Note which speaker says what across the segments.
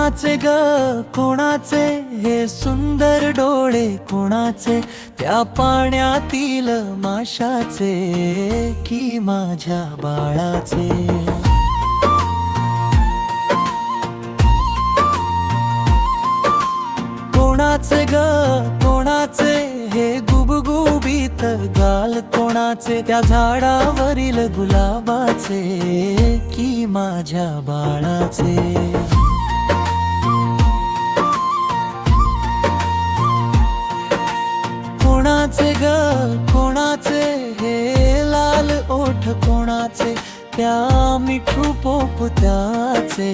Speaker 1: कोणाचे ग कोणाचे हे सुंदर डोळे, कोणाचे त्या पाण्यातील माशाचे की माझ्या बाळाचे. कोणाचे ग कोणाचे हे गुबगुबीत गाल, कोणाचे त्या झाडावरील गुलाबाचे की माझ्या बाळाचे. कोणाचे ग कोणाचे हे लाल ओठ, कोणाचे त्या मिठू पोपत्याचे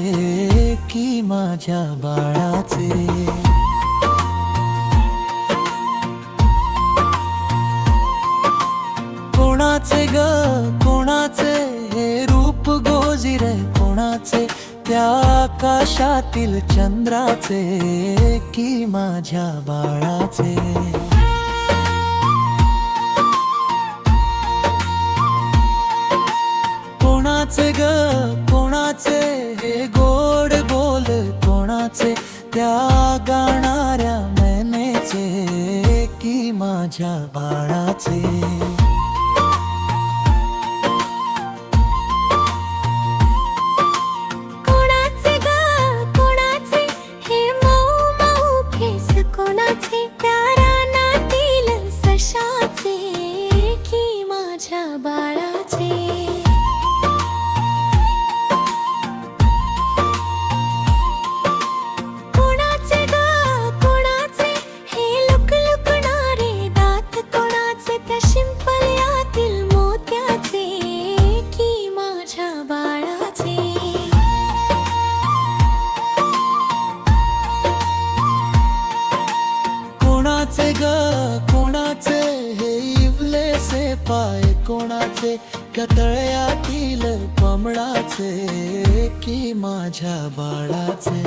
Speaker 1: की माझ्या बाळाचे. कोणाचे ग कोणाचे हे रूप गोजिरे, कोणाचे त्या आकाशातील चंद्राचे की माझ्या बाळाचे. कोणाचे ग कोणाचे हे गोड बोल, कोणाचे त्या गाणाऱ्या मैनेचे की माझ्या बाळाचे.
Speaker 2: कोणाचे ग कोणाचे हे मऊ मऊ केस, कोणाचे त्या रानातील सशाचे की माझ्या बाळाचे.
Speaker 1: कोणाचे ग कोणाचे हे इवलेसे पाय, कोणाचे त्या तळ्यातील कमळाचे की माझ्या बाळाचे.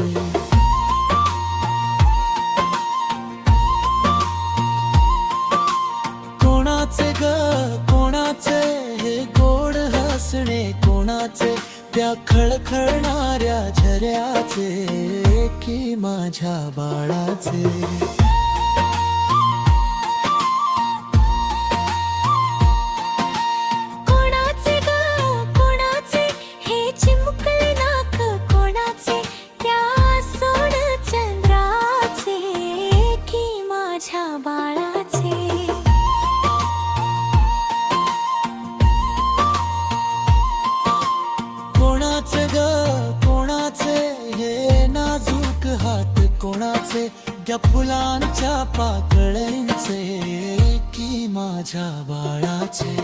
Speaker 1: कोणाचे ग कोणाचे हे गोड हसणे, कोणाचे त्या खळखळणाऱ्या झऱ्याचे की माझ्या बाळाचे.
Speaker 2: कोणाचे ग कोणाचे हे चिमुकले नाक, कोणाचे त्या सोड चंद्राचे की माझ्या बाळाचे.
Speaker 1: कोणाचे ग कोणाचे हे नाजूक हात, कोणाचे त्या फुलांच्या पाकळ्यांचे की माझ्या बाळाचे.